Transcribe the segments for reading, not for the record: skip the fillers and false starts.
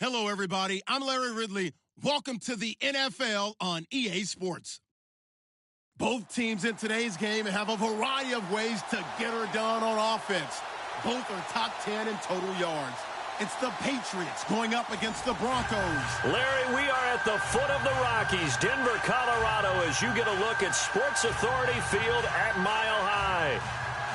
Hello, everybody. I'm Larry Ridley. Welcome to the NFL on EA Sports. Both teams in today's game have a variety of ways to get her done on offense. Both are top 10 in total yards. It's the Patriots going up against the Broncos. Larry, we are at the foot of the Rockies, Denver, Colorado, as you get a look at Sports Authority Field at Mile High.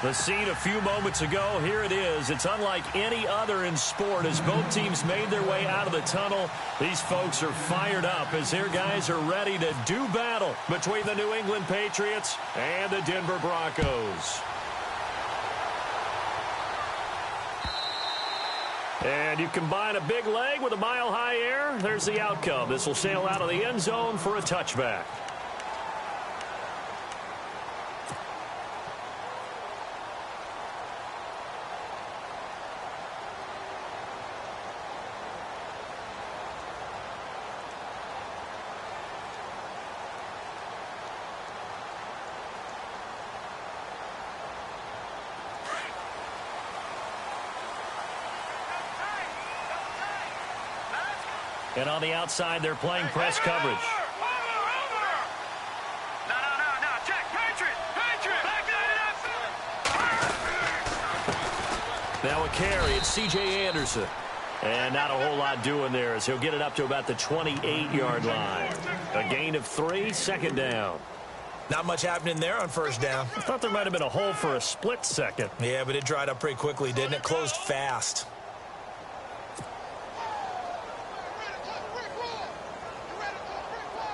The scene a few moments ago, here it is. It's unlike any other in sport as both teams made their way out of the tunnel. These folks are fired up as their guys are ready to do battle between the New England Patriots and the Denver Broncos. And you combine a big leg with a mile-high air, there's the outcome. This will sail out of the end zone for a touchback. And on the outside, they're playing press coverage. No, check, Patriot, back that up. Now a carry, it's C.J. Anderson. And not a whole lot doing there as he'll get it up to about the 28-yard line. A gain of 3, second down. Not much happening there on first down. I thought there might have been a hole for a split second. Yeah, but it dried up pretty quickly, didn't it? Closed fast.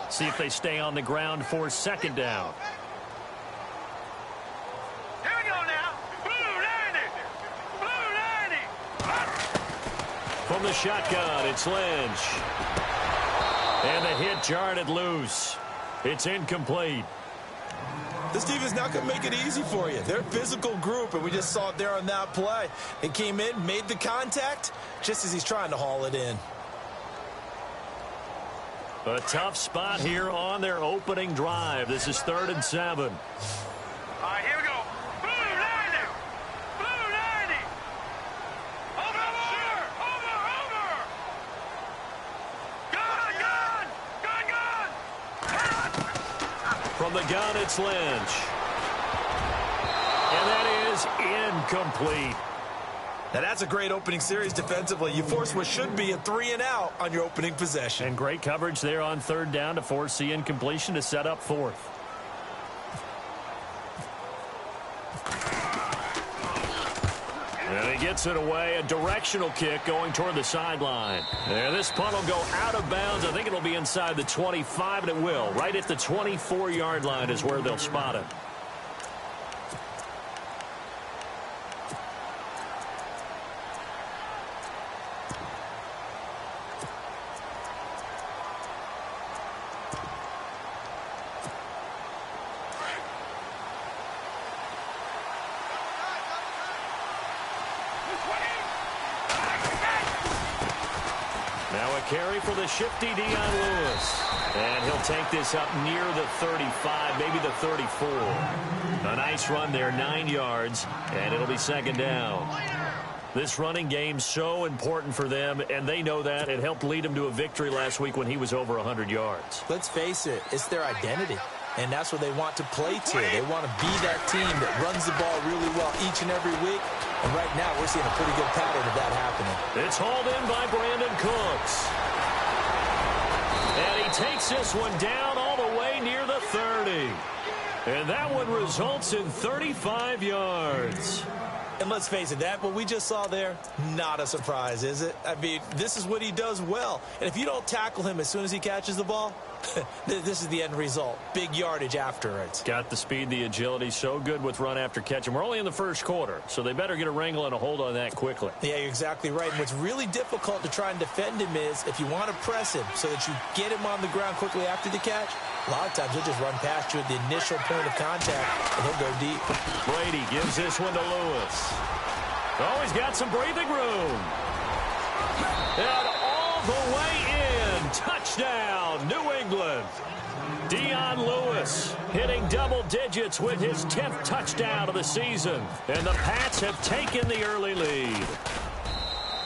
See if they stay on the ground for second down. Here we go now. Blue 90. From the shotgun, it's Lynch. And the hit jarred it loose. It's incomplete. This defense not going to make it easy for you. They're a physical group, and we just saw it there on that play. It came in, made the contact, just as he's trying to haul it in. A tough spot here on their opening drive. This is 3rd and 7. All right, here we go. Blue 90. Over. Gun. From the gun, it's Lynch. And that is incomplete. Now, that's a great opening series defensively. You force what should be a 3-and-out on your opening possession. And great coverage there on 3rd down to force the incompletion to set up 4th. And he gets it away. A directional kick going toward the sideline. And this punt will go out of bounds. I think it'll be inside the 25, and it will. Right at the 24-yard line is where they'll spot it. Carry for the shifty Dion Lewis. And he'll take this up near the 35, maybe the 34. A nice run there, 9 yards, and it'll be second down. This running game so important for them, and they know that. It helped lead them to a victory last week when he was over 100 yards. Let's face it, it's their identity. And that's what they want to play to. They want to be that team that runs the ball really well each and every week. And right now, we're seeing a pretty good pattern of that happening. It's hauled in by Brandon Cooks. And he takes this one down all the way near the 30. And that one results in 35 yards. And let's face it, that what we just saw there, not a surprise, is it? I mean, this is what he does well. And if you don't tackle him as soon as he catches the ball, this is the end result. Big yardage after it. Got the speed, the agility, so good with run after catch. And we're only in the first quarter, so they better get a wrangle and a hold on that quickly. Yeah, you're exactly right. And what's really difficult to try and defend him is if you want to press him so that you get him on the ground quickly after the catch, a lot of times he'll just run past you at the initial point of contact, and he'll go deep. Brady gives this one to Lewis. Oh, he's got some breathing room. And all the way in. Touchdown, New England. Dion Lewis hitting double digits with his 10th touchdown of the season. And the Pats have taken the early lead.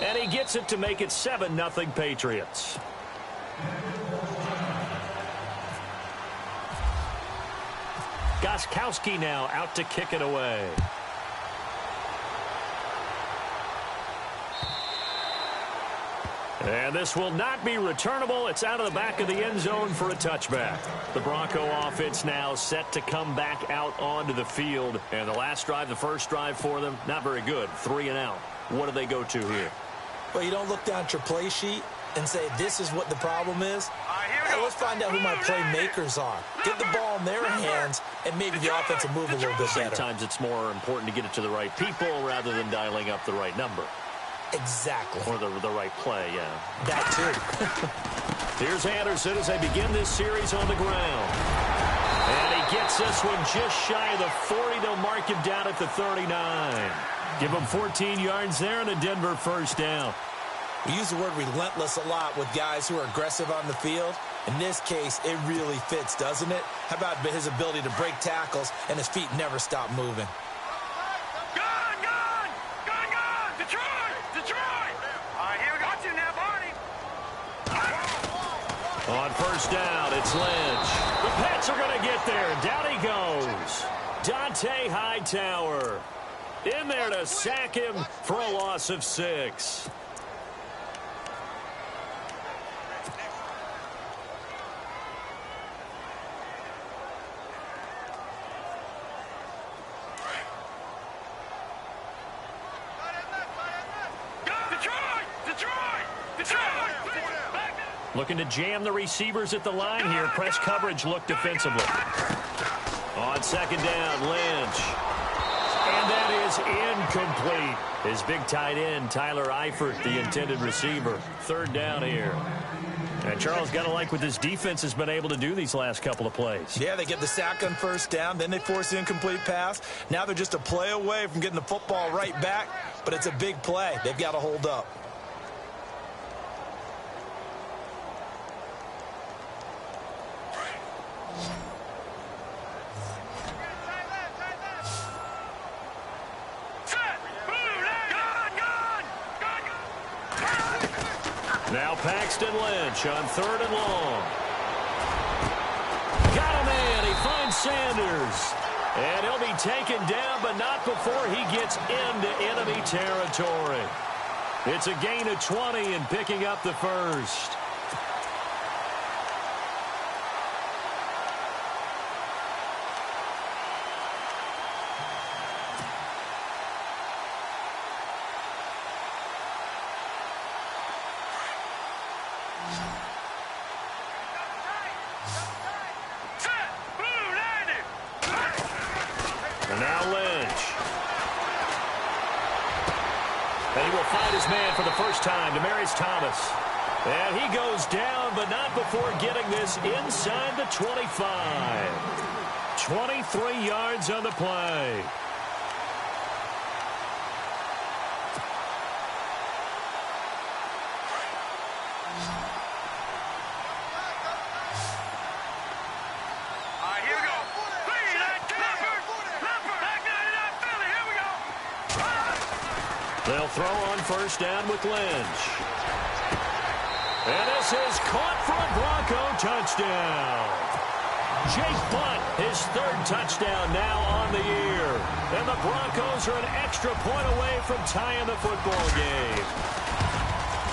And he gets it to make it 7-0 Patriots. Gostkowski now out to kick it away. And this will not be returnable. It's out of the back of the end zone for a touchback. The Bronco offense now set to come back out onto the field. And the last drive, the first drive for them, not very good. 3 and out. What do they go to here? Well, you don't look down at your play sheet and say, this is what the problem is. Hey, let's find out who my playmakers are. Get the ball in their hands, and maybe the offense will move a little bit better. Sometimes it's more important to get it to the right people rather than dialing up the right number. Exactly. Or the right play, yeah. That too. Here's Anderson as they begin this series on the ground. And he gets this one just shy of the 40. They'll mark him down at the 39. Give him 14 yards there and a Denver first down. We use the word relentless a lot with guys who are aggressive on the field. In this case, it really fits, doesn't it? How about his ability to break tackles and his feet never stop moving? On first down, it's Lynch. The Pats are going to get there. Down he goes. Dante Hightower in there to sack him for a loss of 6. Looking to jam the receivers at the line here. Press coverage look defensively. On second down, Lynch. And that is incomplete. His big tight end, Tyler Eifert, the intended receiver. Third down here. And Charles, got to like what this defense has been able to do these last couple of plays. Yeah, they get the sack on first down. Then they force the incomplete pass. Now they're just a play away from getting the football right back. But it's a big play. They've got to hold up. Now Paxton Lynch on third and long. Got a man. He finds Sanders. And he'll be taken down, but not before he gets into enemy territory. It's a gain of 20 and picking up the first. And now Lynch. And he will find his man for the first time, Demaryius Thomas. And he goes down, but not before getting this inside the 25. 23 yards on the play. They'll throw on first down with Lynch. And this is caught for a Bronco touchdown. Jake Butt, his third touchdown now on the year. And the Broncos are an extra point away from tying the football game.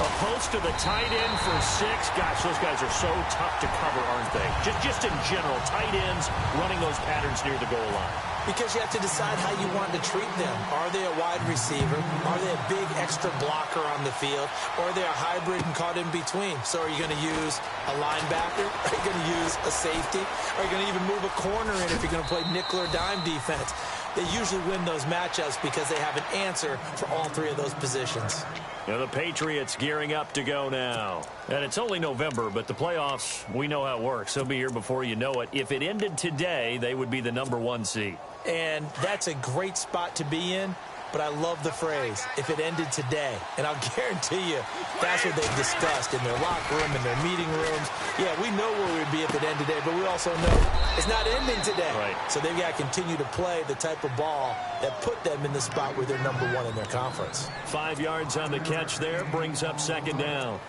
A post to the tight end for 6. Gosh, those guys are so tough to cover, aren't they? Just in general, tight ends running those patterns near the goal line. Because you have to decide how you want to treat them. Are they a wide receiver? Are they a big extra blocker on the field? Or are they a hybrid and caught in between? So are you going to use a linebacker? Are you going to use a safety? Are you going to even move a corner in if you're going to play nickel or dime defense? They usually win those matchups because they have an answer for all 3 of those positions. Now the Patriots gearing up to go now. And it's only November, but the playoffs, we know how it works. They'll be here before you know it. If it ended today, they would be the #1 seed. And that's a great spot to be in. but I love the phrase, if it ended today. And I'll guarantee you that's what they've discussed in their locker room, in their meeting rooms. Yeah, we know where we'd be if it ended today, but we also know it's not ending today. Right. So they've got to continue to play the type of ball that put them in the spot where they're number one in their conference. 5 yards on the catch there, brings up second down.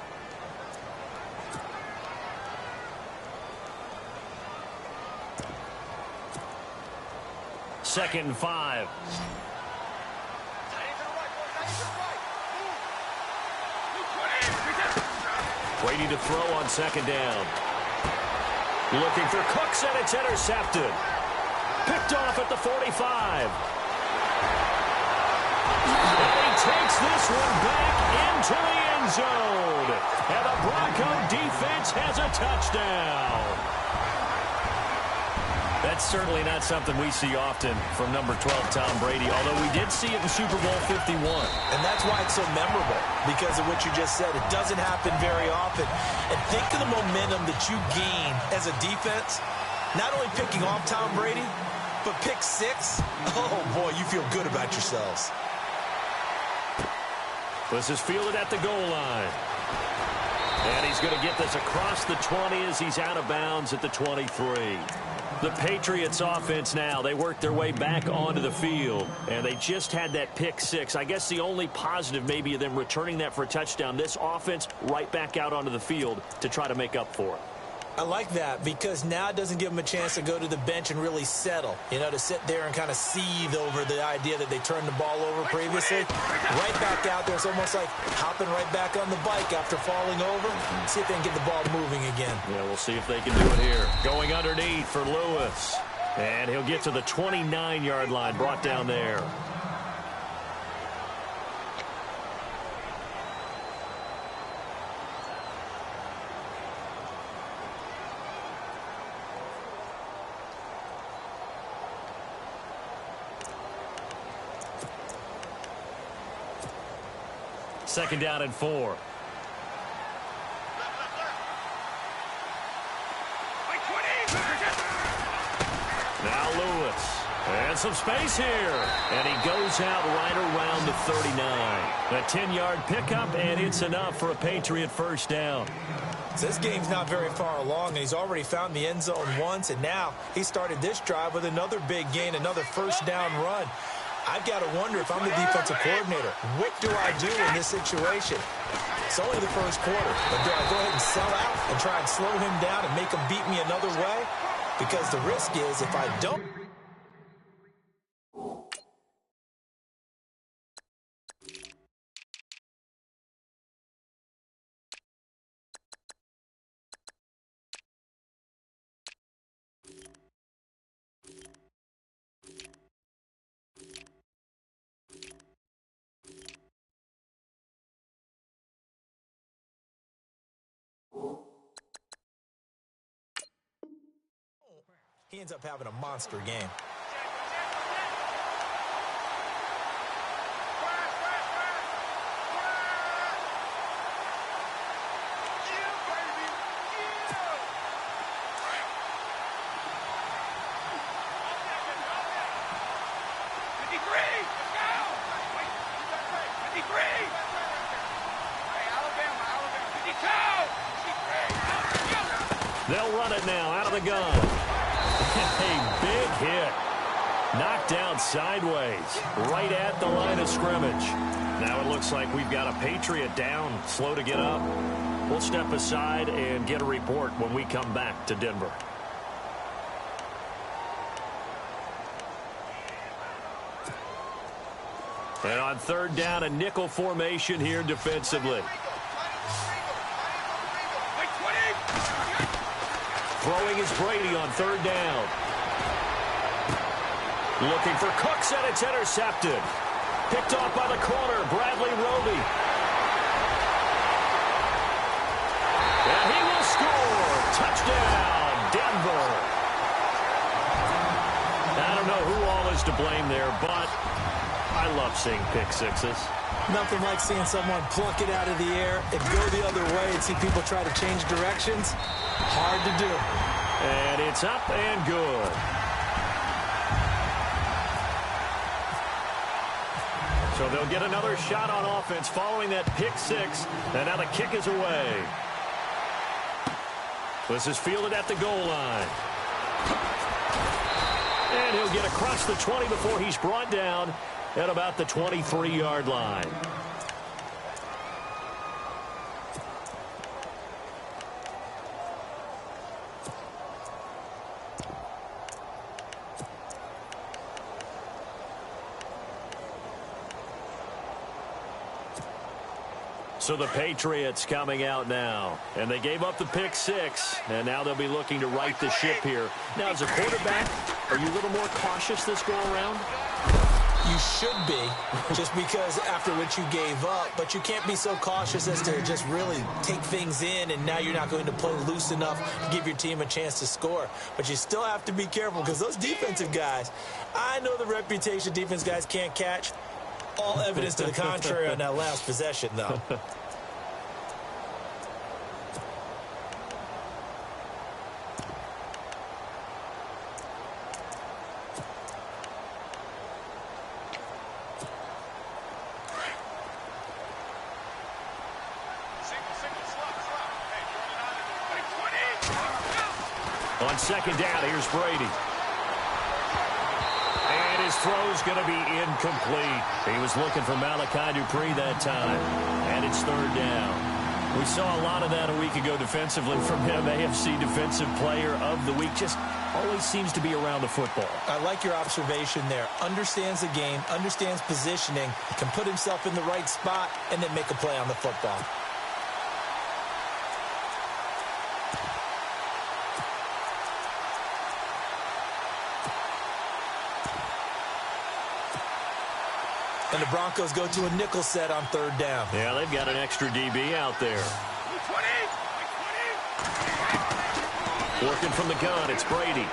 Second and 5. Waiting to throw on second down. Looking for Cooks, and it's intercepted. Picked off at the 45. And he takes this one back into the end zone. And the Bronco defense has a touchdown. That's certainly not something we see often from number 12, Tom Brady, although we did see it in Super Bowl 51. And that's why it's so memorable, because of what you just said. It doesn't happen very often. And think of the momentum that you gain as a defense, not only picking off Tom Brady, but pick 6. Oh, boy, you feel good about yourselves. This is fielded at the goal line. And he's going to get this across the 20 as he's out of bounds at the 23. The Patriots offense now, they worked their way back onto the field, and they just had that pick 6. I guess the only positive maybe of them returning that for a touchdown, this offense right back out onto the field to try to make up for it. I like that, because now it doesn't give them a chance to go to the bench and really settle, you know, to sit there and kind of seethe over the idea that they turned the ball over previously. Right back out there, it's almost like hopping right back on the bike after falling over. See if they can get the ball moving again. Yeah, we'll see if they can do it here. Going underneath for Lewis. And he'll get to the 29-yard line, brought down there. Second down and 4. Now Lewis. And some space here. And he goes out right around the 39. A 10-yard pickup, and it's enough for a Patriot first down. So this game's not very far along, and he's already found the end zone once, and now he started this drive with another big gain, another first down run. I've got to wonder, if I'm the defensive coordinator, what do I do in this situation? It's only the first quarter, but do I go ahead and sell out and try and slow him down and make him beat me another way? Because the risk is, if I don't... He ends up having a monster game. They'll run it now out of the gun. A big hit. Knocked down sideways, right at the line of scrimmage. Now it looks like we've got a Patriot down, slow to get up. We'll step aside and get a report when we come back to Denver. And on third down, a nickel formation here defensively. Throwing is Brady on third down. Looking for Cooks, and it's intercepted. Picked off by the corner, Bradley Roby. And he will score. Touchdown, Denver. I don't know who all is to blame there, but I love seeing pick sixes. Nothing like seeing someone pluck it out of the air and go the other way and see people try to change directions. Hard to do. And it's up and good. So they'll get another shot on offense following that pick six. And now the kick is away. This is fielded at the goal line. And he'll get across the 20 before he's brought down at about the 23-yard line. So the Patriots coming out now. And they gave up the pick six. And now they'll be looking to right the ship here. Now, as a quarterback, are you a little more cautious this go-around? You should be, just because after what you gave up. But you can't be so cautious as to just really take things in, and now you're not going to play loose enough to give your team a chance to score. But you still have to be careful, because those defensive guys, I know the reputation defense guys can't catch. All evidence to the contrary on that last possession, though. On second down, here's Brady. And his throw's going to be incomplete. He was looking for Malachi Dupree that time. And it's third down. We saw a lot of that a week ago defensively from him. AFC Defensive Player of the Week. Just always seems to be around the football. I like your observation there. Understands the game, understands positioning, can put himself in the right spot, and then make a play on the football. And the Broncos go to a nickel set on third down. Yeah, they've got an extra DB out there. Working from the gun, it's Brady.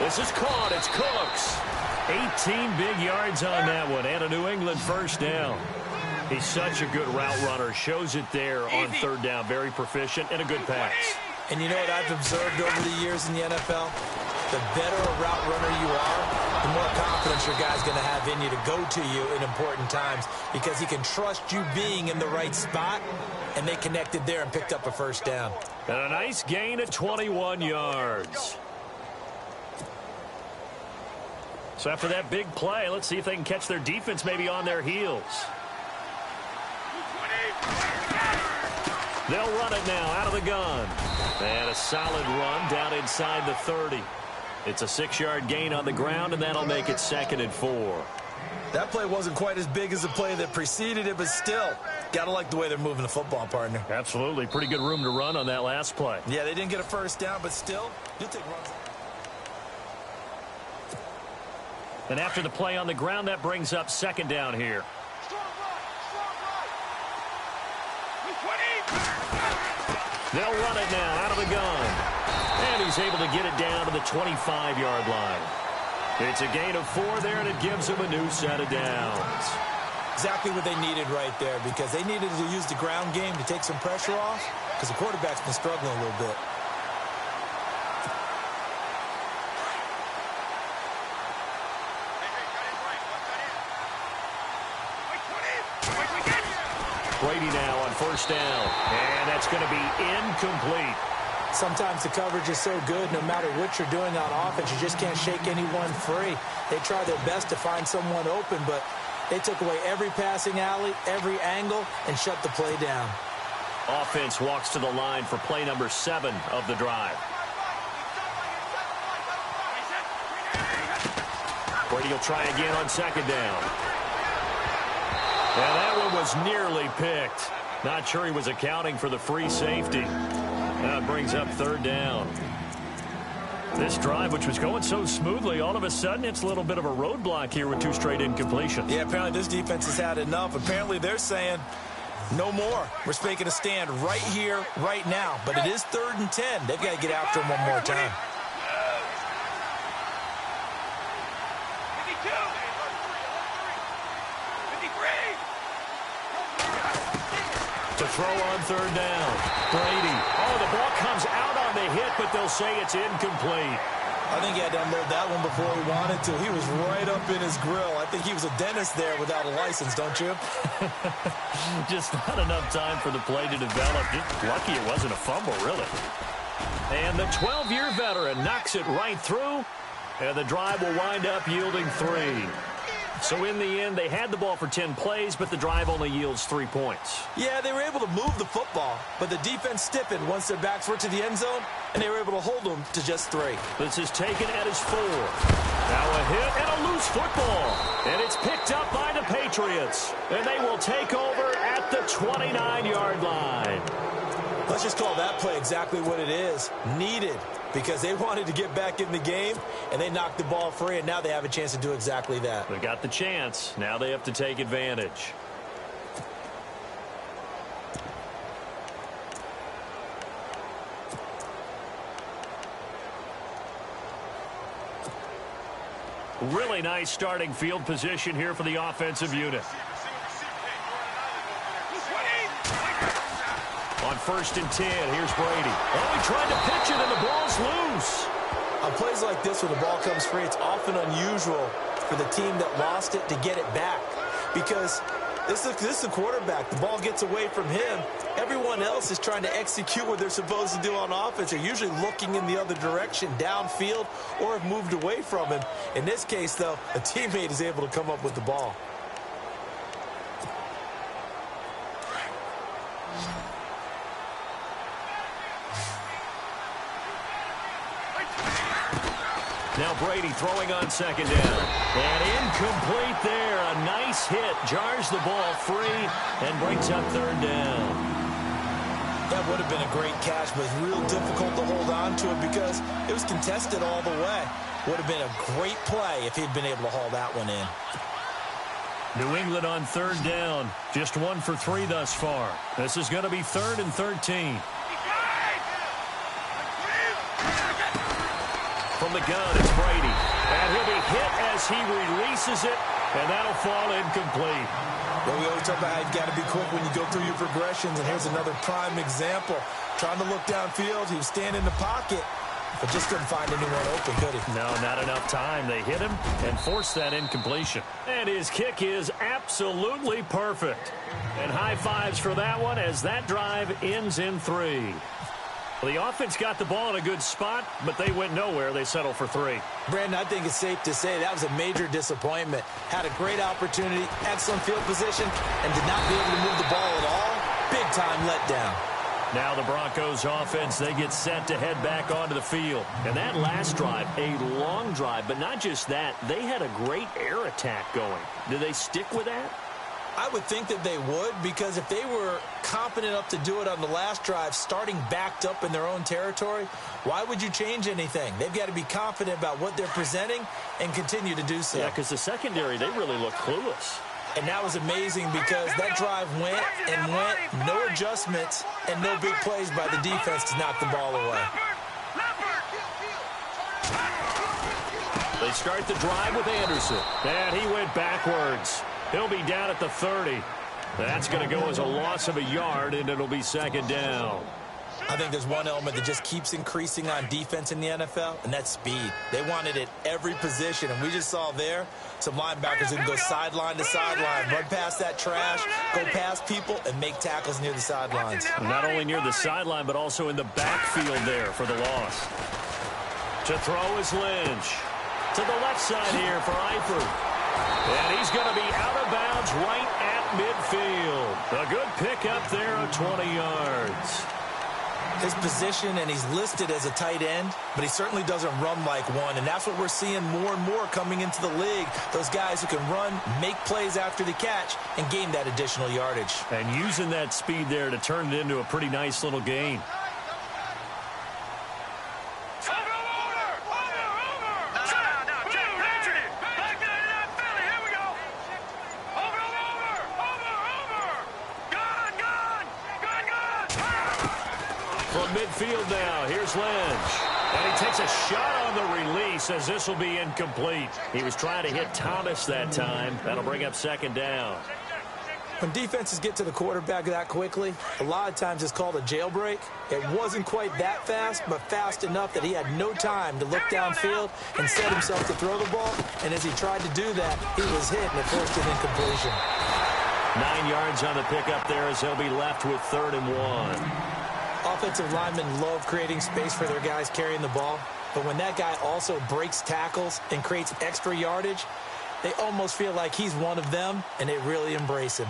This is caught, it's Cooks. 18 big yards on that one, and a New England first down. He's such a good route runner. Shows it there on third down. Very proficient and a good pass. And you know what I've observed over the years in the NFL? The better a route runner you are, the more confidence your guy's going to have in you to go to you in important times, because he can trust you being in the right spot, and they connected there and picked up a first down. And a nice gain of 21 yards. So after that big play, let's see if they can catch their defense maybe on their heels. They'll run it now out of the gun. And a solid run down inside the 30. It's a 6-yard gain on the ground, and that'll make it 2nd and 4. That play wasn't quite as big as the play that preceded it, but still, got to like the way they're moving the football, partner. Absolutely. Pretty good room to run on that last play. Yeah, they didn't get a first down, but still, you'll take runs. And after the play on the ground, that brings up 2nd down here. They'll run it now out of the gun. And he's able to get it down to the 25-yard line. It's a gain of 4 there, and it gives him a new set of downs. Exactly what they needed right there, because they needed to use the ground game to take some pressure off, because the quarterback's been struggling a little bit. Brady now on first down, and that's going to be incomplete. Sometimes the coverage is so good, no matter what you're doing on offense, you just can't shake anyone free. They try their best to find someone open, but they took away every passing alley, every angle, and shut the play down. Offense walks to the line for play number 7 of the drive. Brady will try again on 2nd down. And that one was nearly picked. Not sure he was accounting for the free safety. That brings up 3rd down. This drive, which was going so smoothly, all of a sudden it's a little bit of a roadblock here with 2 straight incompletions. Yeah, apparently this defense has had enough. Apparently they're saying no more. We're making a stand right here, right now. But it is 3rd and 10. They've got to get after him one more time. To throw on 3rd down. Brady. Oh, the ball comes out on the hit, but they'll say it's incomplete. I think he had to unload that one before he wanted to. He was right up in his grill. I think he was a dentist there without a license, don't you? Just not enough time for the play to develop. Just lucky it wasn't a fumble, really. And the 12-year veteran knocks it right through, and the drive will wind up yielding 3. So in the end, they had the ball for 10 plays, but the drive only yields 3 points. Yeah, they were able to move the football, but the defense stiffened once their backs were to the end zone, and they were able to hold them to just 3. This is taken at his 4. Now a hit and a loose football, and it's picked up by the Patriots, and they will take over at the 29-yard line. Let's just call that play exactly what it is, needed, because they wanted to get back in the game, and they knocked the ball free, and now they have a chance to do exactly that. They got the chance. Now they have to take advantage. Really nice starting field position here for the offensive unit. On 1st and 10, here's Brady. Oh, he tried to pitch it, and the ball's loose. On plays like this, when the ball comes free, it's often unusual for the team that lost it to get it back. Because this is the quarterback. The ball gets away from him. Everyone else is trying to execute what they're supposed to do on offense. They're usually looking in the other direction, downfield, or have moved away from him. In this case, though, a teammate is able to come up with the ball. Now Brady throwing on 2nd down. And incomplete there. A nice hit. Jars the ball free and brings up 3rd down. That would have been a great catch, but it's real difficult to hold on to it because it was contested all the way. Would have been a great play if he'd been able to haul that one in. New England on 3rd down. Just 1 for 3 thus far. This is going to be 3rd and 13. From the gun, it's Brady. And he'll be hit as he releases it, and that'll fall incomplete. Well, we always talk about how you've got to be quick when you go through your progressions, and here's another prime example. Trying to look downfield, he was standing in the pocket, but just couldn't find anyone open, could he? No, not enough time. They hit him and forced that incompletion. And his kick is absolutely perfect. And high fives for that one as that drive ends in 3. Well, the offense got the ball in a good spot, but they went nowhere. They settled for 3. Brandon, I think it's safe to say that was a major disappointment. Had a great opportunity, excellent field position, and did not be able to move the ball at all. Big-time letdown. Now the Broncos offense, they get set to head back onto the field. And that last drive, a long drive, but not just that. They had a great air attack going. Do they stick with that? I would think that they would, because if they were confident enough to do it on the last drive, starting backed up in their own territory, why would you change anything? They've got to be confident about what they're presenting and continue to do so. Yeah, because the secondary, they really look clueless. And that was amazing because that drive went and went, no adjustments, and no big plays by the defense to knock the ball away. They start the drive with Anderson. And he went backwards. He'll be down at the 30. That's going to go as a loss of a yard, and it'll be 2nd down. I think there's one element that just keeps increasing on defense in the NFL, and that's speed. They want it at every position, and we just saw there some linebackers who can go sideline to sideline, run past that trash, go past people, and make tackles near the sidelines. Not only near the sideline, but also in the backfield there for the loss. To throw is Lynch. To the left side here for Eifert. And he's going to be out of bounds right at midfield. A good pickup there of 20 yards. His position, and he's listed as a tight end, but he certainly doesn't run like one, and that's what we're seeing more and more coming into the league. Those guys who can run, make plays after the catch, and gain that additional yardage. And using that speed there to turn it into a pretty nice little gain. Midfield now. Here's Lynch. And he takes a shot on the release as this will be incomplete. He was trying to hit Thomas that time. That'll bring up 2nd down. When defenses get to the quarterback that quickly, a lot of times it's called a jailbreak. It wasn't quite that fast, but fast enough that he had no time to look downfield and set himself to throw the ball. And as he tried to do that, he was hit and it forced an incompletion. 9 yards on the pickup there as he'll be left with 3rd and 1. Offensive linemen love creating space for their guys carrying the ball. But when that guy also breaks tackles and creates extra yardage, they almost feel like he's one of them, and they really embrace him.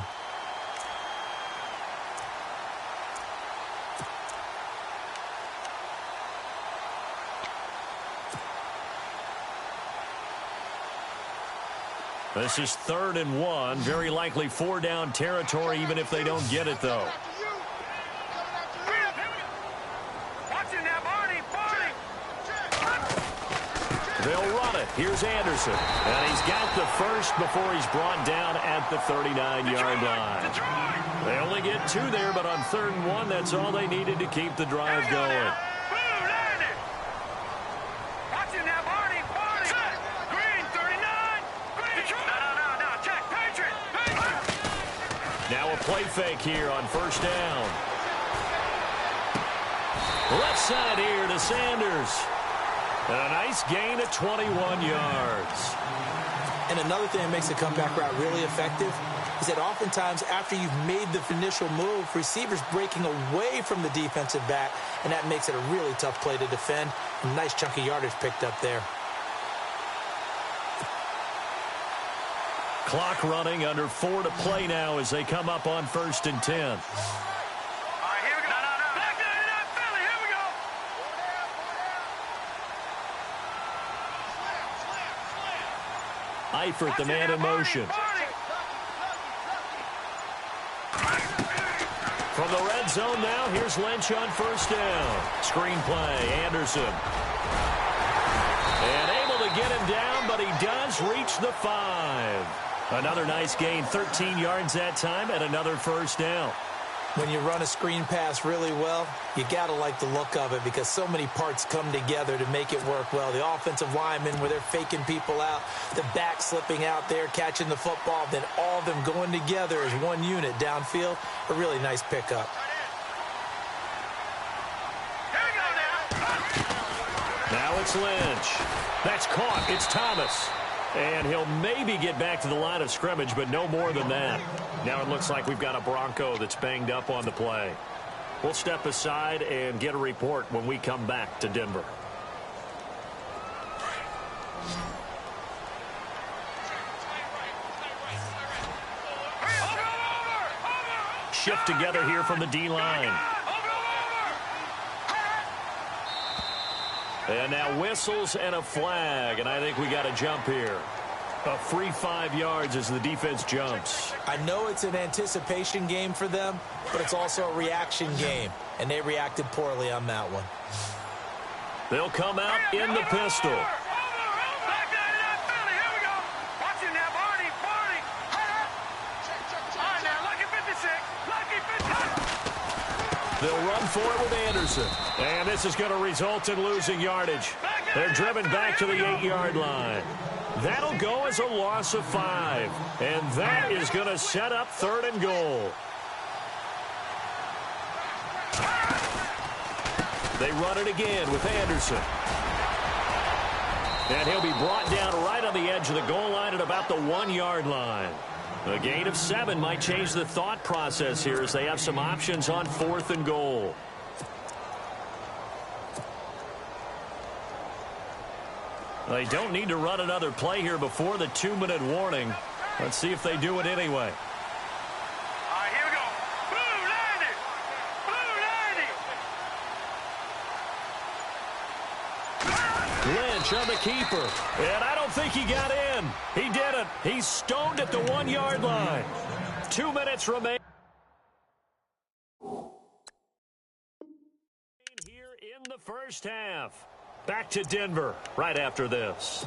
This is 3rd and 1. Very likely 4-down territory, even if they don't get it, though. They'll run it. Here's Anderson. And he's got the first before he's brought down at the 39-yard line. They only get 2 there, but on 3rd and 1, that's all they needed to keep the drive going. Now a play fake here on 1st down. Left side here to Sanders. And a nice gain of 21 yards. And another thing that makes the comeback route really effective is that oftentimes after you've made the initial move, receivers breaking away from the defensive back, and that makes it a really tough play to defend. A nice chunk of yardage picked up there. Clock running, under 4 to play now as they come up on 1st and 10. Eifert, the man in motion. From the red zone now, here's Lynch on 1st down. Screen play, Anderson. And able to get him down, but he does reach the 5. Another nice gain, 13 yards that time, and another 1st down. When you run a screen pass really well, you got to like the look of it because so many parts come together to make it work well. The offensive linemen, where they're faking people out, the back slipping out there, catching the football, then all of them going together as one unit downfield. A really nice pickup. Now it's Lynch. That's caught. It's Thomas. And he'll maybe get back to the line of scrimmage, but no more than that. Now it looks like we've got a Bronco that's banged up on the play. We'll step aside and get a report when we come back to Denver. Shift together here from the D-line. And now whistles and a flag, and I think we got a jump here. A free 5 yards as the defense jumps. I know it's an anticipation game for them, but it's also a reaction game, and they reacted poorly on that one. They'll come out in the pistol. They'll run for it with Anderson. And this is going to result in losing yardage. They're driven back to the 8-yard line. That'll go as a loss of 5. And that is going to set up 3rd and goal. They run it again with Anderson. And he'll be brought down right on the edge of the goal line at about the 1-yard line. A gain of 7 might change the thought process here as they have some options on 4th and goal. They don't need to run another play here before the 2-minute warning. Let's see if they do it anyway. All right, here we go. Blue landed. Blue landed. Lynch on the keeper. And I don't think he got in. He didn't. He's stoned at the 1-yard line. 2 minutes remain. Here in the first half. Back to Denver right after this.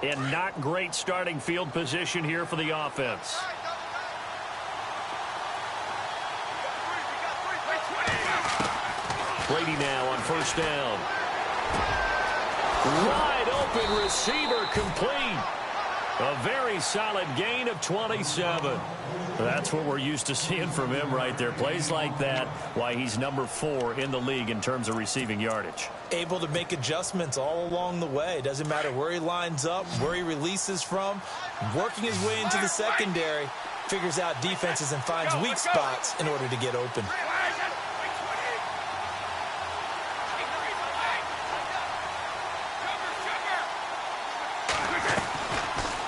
And not great starting field position here for the offense. Brady now on first down. Wide open receiver complete. A very solid gain of 27. That's what we're used to seeing from him right there. Plays like that, why he's number 4 in the league in terms of receiving yardage. Able to make adjustments all along the way. Doesn't matter where he lines up, where he releases from. Working his way into the secondary. Figures out defenses and finds weak spots in order to get open.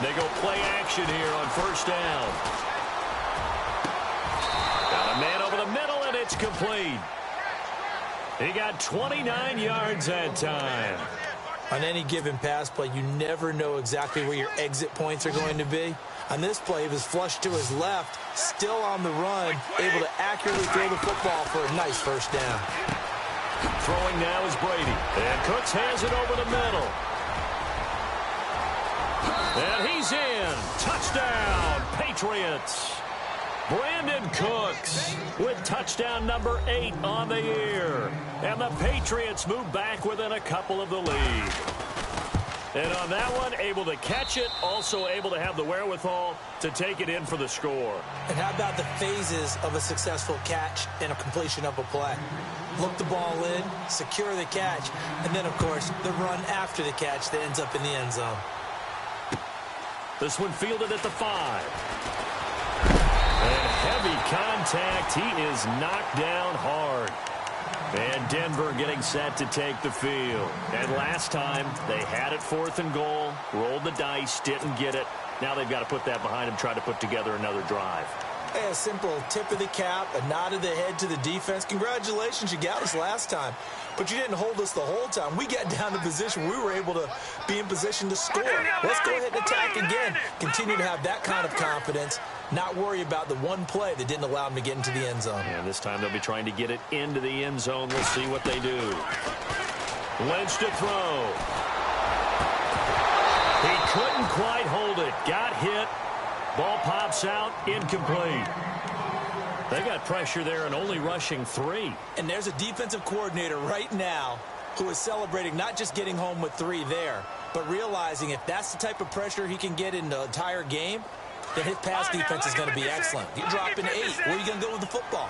They go play action here on first down. Got a man over the middle, and it's complete. He got 29 yards that time. On any given pass play, you never know exactly where your exit points are going to be. On this play, he was flushed to his left, still on the run, able to accurately throw the football for a nice first down. Throwing now is Brady. And Cooks has it over the middle. And he's in. Touchdown, Patriots. Brandon Cooks with touchdown number 8 on the year. And the Patriots move back within a couple of the lead. And on that one, able to catch it, also able to have the wherewithal to take it in for the score. And how about the phases of a successful catch and a completion of a play? Look the ball in, secure the catch, and then, of course, the run after the catch that ends up in the end zone. This one fielded at the 5. And heavy contact. He is knocked down hard. And Denver getting set to take the field. And last time, they had it 4th and goal, rolled the dice, didn't get it. Now they've got to put that behind them, try to put together another drive. Hey, a simple tip of the cap, a nod of the head to the defense. Congratulations, you got us last time. But you didn't hold us the whole time. We got down to position. We were able to be in position to score. Let's go ahead and attack again. Continue to have that kind of confidence. Not worry about the one play that didn't allow them to get into the end zone. And this time they'll be trying to get it into the end zone. We'll see what they do. Lynch to throw. He couldn't quite hold it. Got hit. Ball pops out. Incomplete. They got pressure there and only rushing 3. And there's a defensive coordinator right now who is celebrating not just getting home with 3 there, but realizing if that's the type of pressure he can get in the entire game, then his pass defense is going to be excellent. You're dropping 8. Where are you going to go with the football?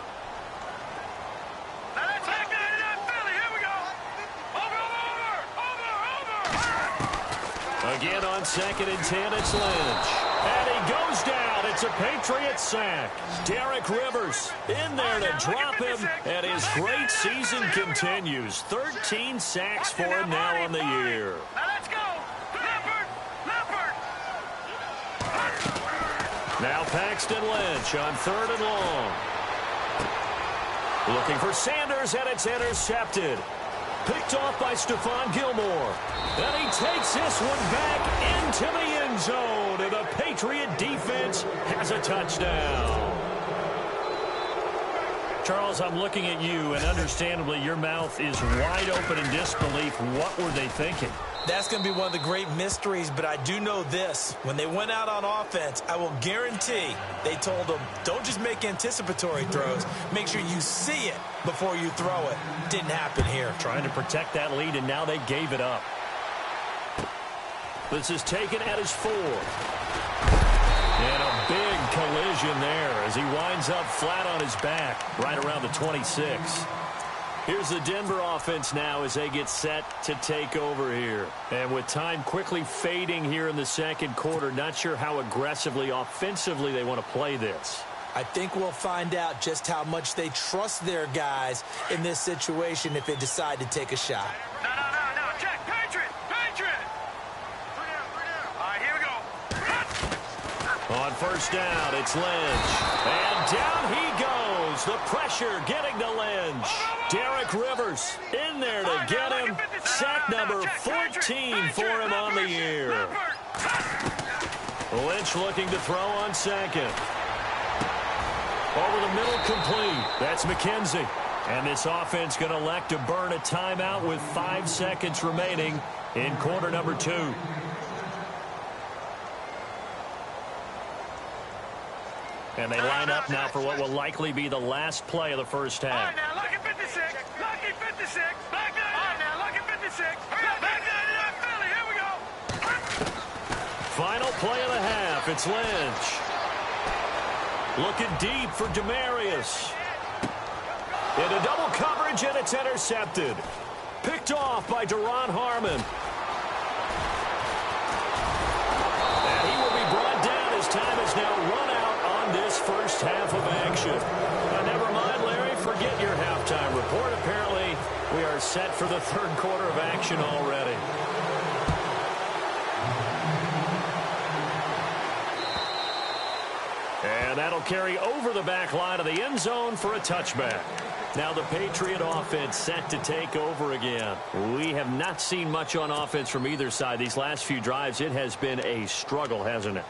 Again on 2nd and 10, it's Lynch. And he goes down. It's a Patriot sack. Derek Rivers in there to drop him. And his great season continues. 13 sacks for him now on the year. Now Paxton Lynch on 3rd and long. Looking for Sanders, and it's intercepted. Picked off by Stephon Gilmore. And he takes this one back into the end zone. And the Patriot defense has a touchdown. Charles, I'm looking at you, and understandably your mouth is wide open in disbelief. What were they thinking? That's going to be one of the great mysteries, but I do know this. When they went out on offense, I will guarantee they told them, don't just make anticipatory throws. Make sure you see it before you throw it. Didn't happen here. Trying to protect that lead, and now they gave it up. This is taken at his 4. And a big collision there as he winds up flat on his back right around the 26. Here's the Denver offense now as they get set to take over here. And with time quickly fading here in the second quarter, not sure how aggressively, offensively they want to play this. I think we'll find out just how much they trust their guys in this situation if they decide to take a shot. No. Check. Patriot. All right, here we go. On first down, it's Lynch. And down he goes. The pressure getting to Lynch. Derek Rivers in there to get him. Sack number 14 for him on the year. Lynch looking to throw on 2nd. Over the middle, complete. That's McKenzie. And this offense going to elect to burn a timeout with 5 seconds remaining in quarter number 2. And they line up now for what will likely be the last play of the first half. All right, now, lucky 56. play of the half. It's Lynch. Looking deep for Demarius. Into double coverage, and it's intercepted. Picked off by Deron Harmon. And he will be brought down as time has now run out on this first half of action. But never mind, Larry, forget your halftime report. Apparently, we are set for the third quarter of action already. And that'll carry over the back line of the end zone for a touchback. Now the Patriot offense set to take over again. We have not seen much on offense from either side. These last few drives, it has been a struggle, hasn't it?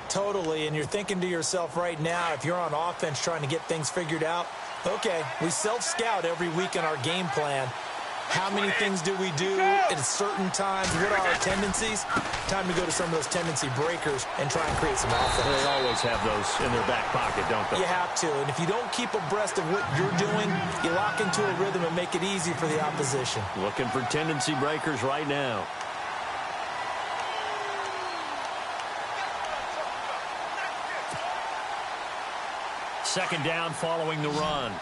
Totally, and you're thinking to yourself right now, if you're on offense trying to get things figured out, okay, we self-scout every week in our game plan. How many things do we do at certain times? What are our tendencies? Time to go to some of those tendency breakers and try and create some offense. They always have those in their back pocket, don't they? You have to, and if you don't keep abreast of what you're doing, you lock into a rhythm and make it easy for the opposition. Looking for tendency breakers right now. Second down following the run.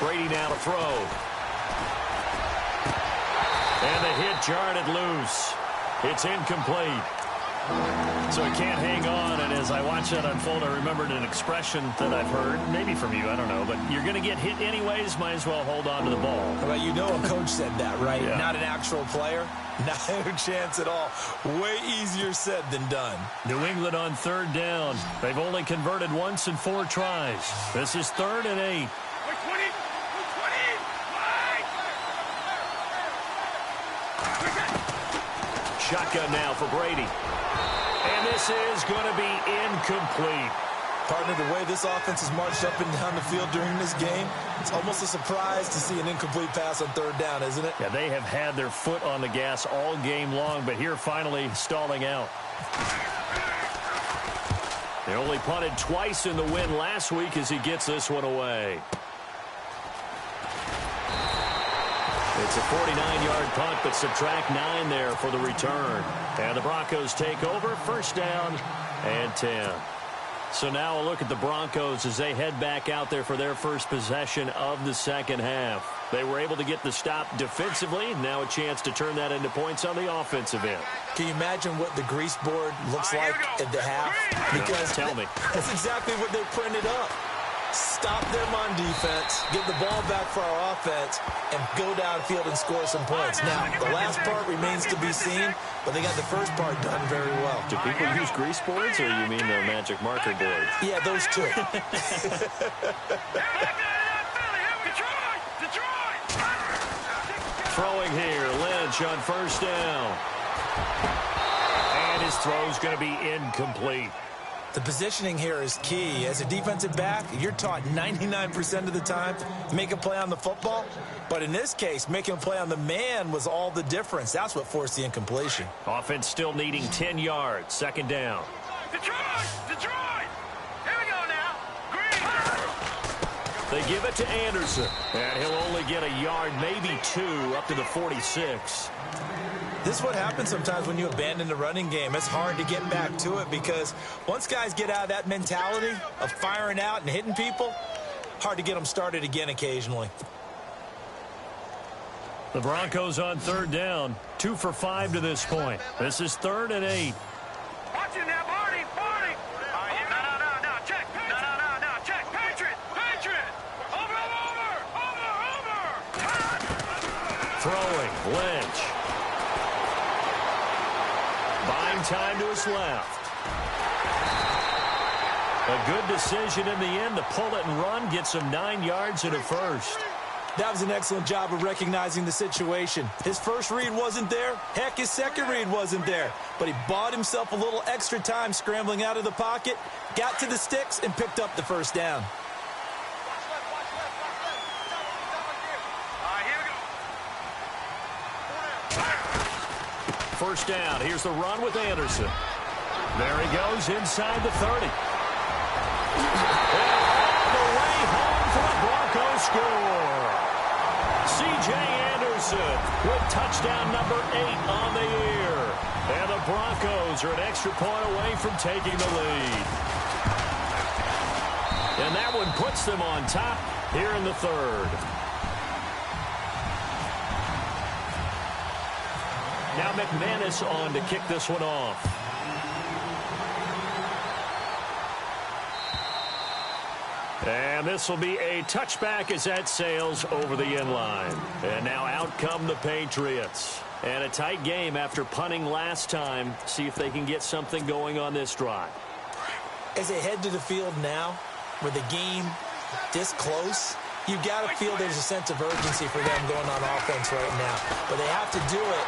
Brady now to throw. And the hit jarred it loose. It's incomplete. So he can't hang on, and as I watch that unfold, I remembered an expression that I've heard, maybe from you, I don't know, but you're going to get hit anyways, might as well hold on to the ball. Well, you know a coach said that, right? Yeah. Not an actual player. No chance at all. Way easier said than done. New England on third down. They've only converted once in 4 tries. This is 3rd and 8. Shotgun now for Brady. And this is going to be incomplete. Partner, the way this offense has marched up and down the field during this game, it's almost a surprise to see an incomplete pass on 3rd down, isn't it? Yeah, they have had their foot on the gas all game long, but here finally stalling out. They only punted twice in the win last week as he gets this one away. It's a 49-yard punt, but subtract 9 there for the return. And the Broncos take over, 1st down and 10. So now a look at the Broncos as they head back out there for their first possession of the second half. They were able to get the stop defensively. Now a chance to turn that into points on the offensive end. Can you imagine what the grease board looks like at the half? Because tell me. That's exactly what they printed up. Stop them on defense, get the ball back for our offense, and go downfield and score some points. Now, the last part remains to be seen, but they got the first part done very well. Do people use grease boards, or you mean the magic marker boards? Yeah, those two. Throwing here, Lynch on 1st down. And his throw's going to be incomplete. The positioning here is key. As a defensive back, you're taught 99% of the time, make a play on the football. But in this case, making a play on the man was all the difference. That's what forced the incompletion. Offense still needing 10 yards. 2nd down. Detroit! Detroit! Here we go now. Green! They give it to Anderson. And he'll only get a yard, maybe 2, up to the 46. This is what happens sometimes when you abandon the running game. It's hard to get back to it because once guys get out of that mentality of firing out and hitting people, hard to get them started again occasionally. The Broncos on 3rd down, 2 for 5 to this point. This is 3rd and 8. Watch it now, Barney! Barney! No, check! No, check! Patriot! Over! Throwing, Lynch. Buying time to his left. A good decision in the end to pull it and run, get some 9 yards and a first. That was an excellent job of recognizing the situation. His first read wasn't there. Heck, his second read wasn't there. But he bought himself a little extra time scrambling out of the pocket, got to the sticks, and picked up the 1st down. First down. Here's the run with Anderson. There he goes inside the 30. And all the way home for a Broncos score. C.J. Anderson Wilson with touchdown number 8 on the year. And the Broncos are an extra point away from taking the lead. And that one puts them on top here in the third. Now McManus on to kick this one off. And this will be a touchback as that sails over the end line. And now out come the Patriots. And a tight game after punting last time. See if they can get something going on this drive. As they head to the field now, with the game this close, you've got to feel there's a sense of urgency for them going on offense right now. But they have to do it.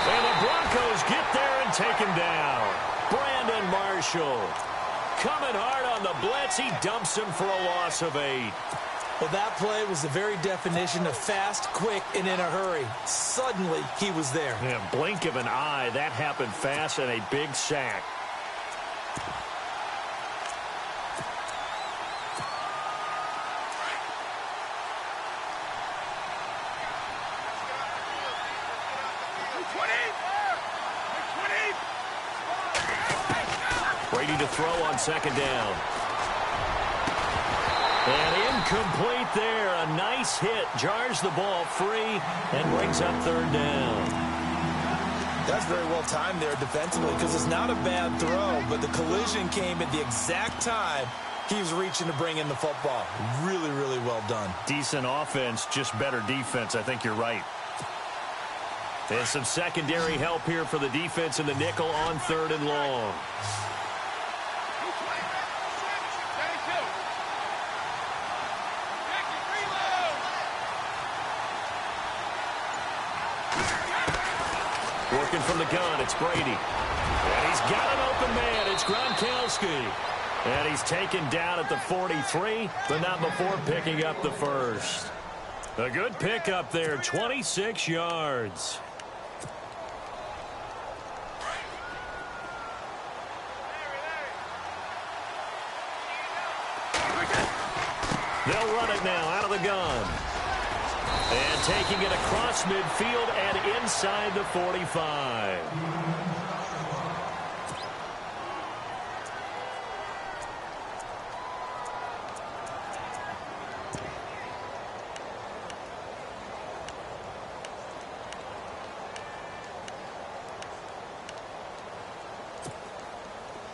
And the Broncos get there and take him down. Brandon Marshall coming hard on the blitz. He dumps him for a loss of 8. Well, that play was the very definition of fast, quick, and in a hurry. Suddenly, he was there. Yeah, blink of an eye. That happened fast and a big sack. Brady to throw on second down. And incomplete there. A nice hit. Jars the ball free and brings up third down. That's very well timed there defensively because it's not a bad throw, but the collision came at the exact time he was reaching to bring in the football. Really, really well done. Decent offense, just better defense. I think you're right. There's some secondary help here for the defense in the nickel on third and long. Working from the gun, it's Brady. And he's got an open man. It's Gronkowski. And he's taken down at the 43, but not before picking up the first. A good pickup there, 26 yards. They'll run it now out of the gun. And taking it across midfield and inside the 45.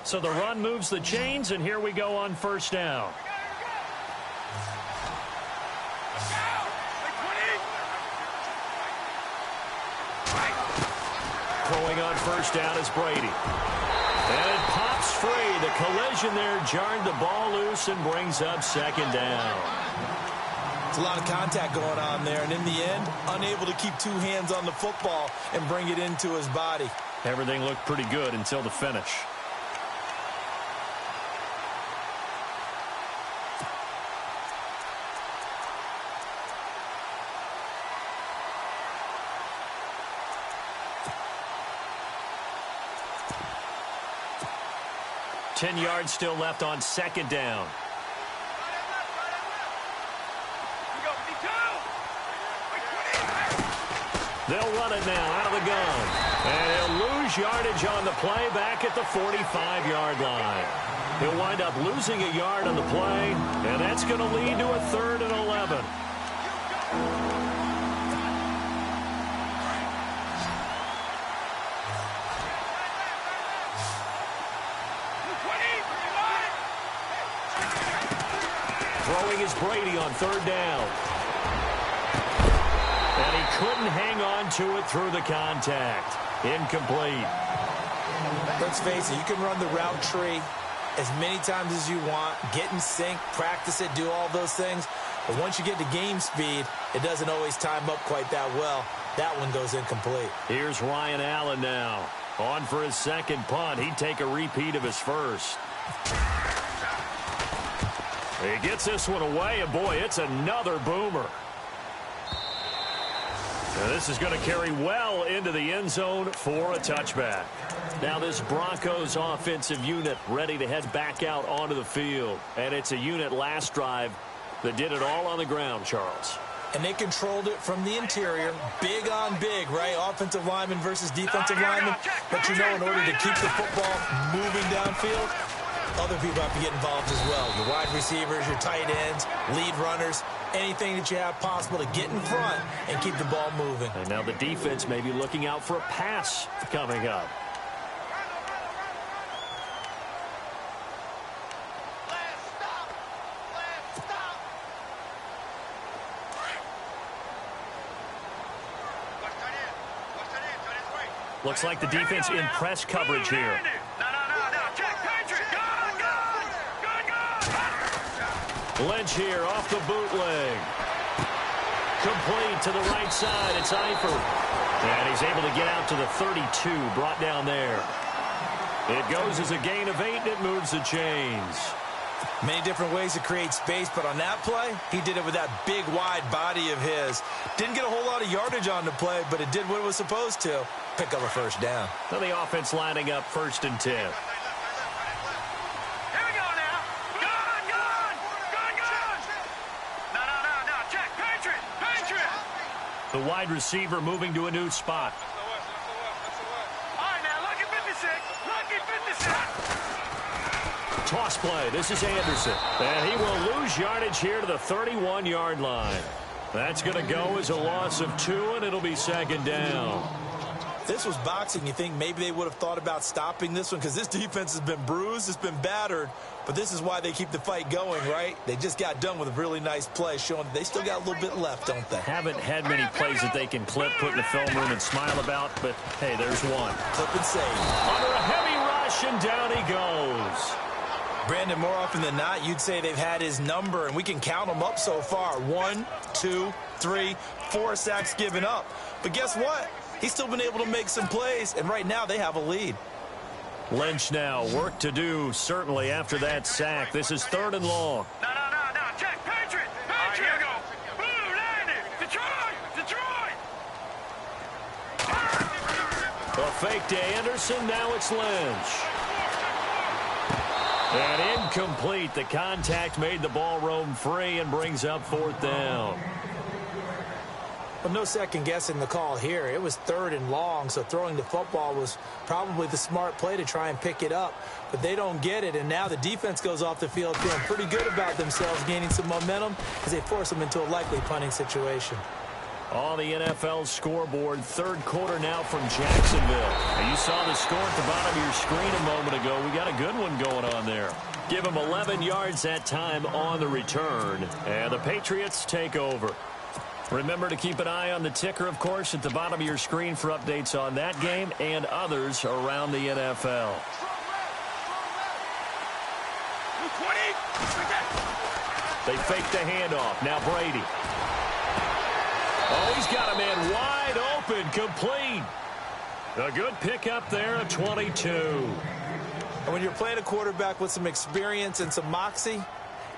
So the run moves the chains, and here we go on first down. Throwing on first down is Brady. And it pops free. The collision there jarred the ball loose and brings up second down. It's a lot of contact going on there, and in the end, unable to keep two hands on the football and bring it into his body. Everything looked pretty good until the finish. Ten yards still left on second down. They'll run it now out of the gun. And he'll lose yardage on the play back at the 45-yard line. He'll wind up losing a yard on the play, and that's going to lead to a 3rd and 11. Throwing is Brady on third down. And he couldn't hang on to it through the contact. Incomplete. Let's face it, you can run the route tree as many times as you want, get in sync, practice it, do all those things. But once you get to game speed, it doesn't always time up quite that well. That one goes incomplete. Here's Ryan Allen now. On for his second punt. He'd take a repeat of his first. He gets this one away, and boy, it's another boomer. Now this is going to carry well into the end zone for a touchback. Now this Broncos offensive unit ready to head back out onto the field. And it's a unit last drive that did it all on the ground, Charles. And they controlled it from the interior. Big on big, right? Offensive lineman versus defensive lineman. But you know, in order to keep the football moving downfield, other people have to get involved as well. Your wide receivers, your tight ends, lead runners, anything that you have possible to get in front and keep the ball moving. And now the defense may be looking out for a pass coming up. Looks like the defense in press coverage here. Lynch here off the bootleg. Complete to the right side. It's Eifert. And he's able to get out to the 32, brought down there. It goes as a gain of 8, and it moves the chains. Many different ways to create space, but on that play, he did it with that big, wide body of his. Didn't get a whole lot of yardage on the play, but it did what it was supposed to. Pick up a first down. So the offense lining up 1st and 10. Here we go now. Gun. No. Check. Patriot. The wide receiver moving to a new spot. All right, now, lucky 56. Toss play. This is Anderson. And he will lose yardage here to the 31-yard line. That's going to go as a loss of 2, and it'll be 2nd down. This was boxing. You think maybe they would have thought about stopping this one because this defense has been bruised, it's been battered, but this is why they keep the fight going, right? They just got done with a really nice play showing that they still got a little bit left, don't they? Haven't had many plays that they can clip, put in the film room, and smile about, but hey, there's one. Clip and save. Under a heavy rush, and down he goes. Brandon, more often than not, you'd say they've had his number, and we can count them up so far. 1, 2, 3, 4 sacks given up. But guess what? He's still been able to make some plays, and right now they have a lead. Lynch now, work to do, certainly, after that sack. This is 3rd and long. No. Check. Patriot. Here we go. Blue, landed. Detroit. A fake to Anderson. Now it's Lynch. And incomplete. The contact made the ball roam free and brings up 4th down. Well, no second guessing the call here. It was 3rd and long, so throwing the football was probably the smart play to try and pick it up. But they don't get it, and now the defense goes off the field feeling pretty good about themselves, gaining some momentum as they force them into a likely punting situation. On the NFL scoreboard, 3rd quarter now from Jacksonville. And you saw the score at the bottom of your screen a moment ago. We got a good one going on there. Give them 11 yards that time on the return. And the Patriots take over. Remember to keep an eye on the ticker, of course, at the bottom of your screen for updates on that game and others around the NFL. They fake the handoff. Now Brady. Oh, he's got a man wide open, complete. A good pickup there at 22. And when you're playing a quarterback with some experience and some moxie,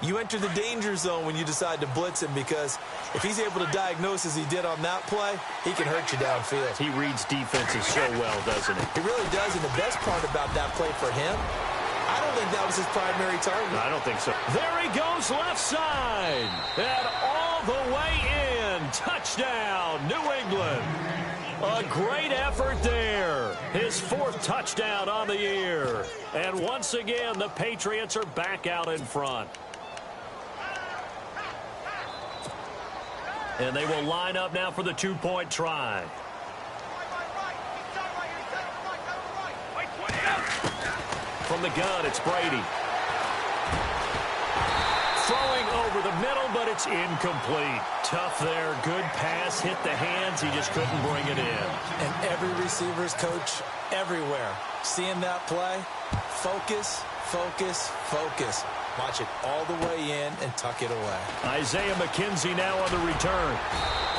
you enter the danger zone when you decide to blitz him, because if he's able to diagnose as he did on that play, he can hurt you downfield. He reads defenses so well, doesn't he? He really does, and the best part about that play for him, I don't think that was his primary target. I don't think so. There he goes left side. And all the way in. Touchdown, New England. A great effort there. His 4th touchdown on the year. And once again, the Patriots are back out in front. And they will line up now for the 2-point try. From the gun, it's Brady. Throwing over the middle, but it's incomplete. Tough there. Good pass. Hit the hands. He just couldn't bring it in. And every receiver's coach everywhere, seeing that play, focus. Watch it all the way in and tuck it away. Isaiah McKenzie now on the return.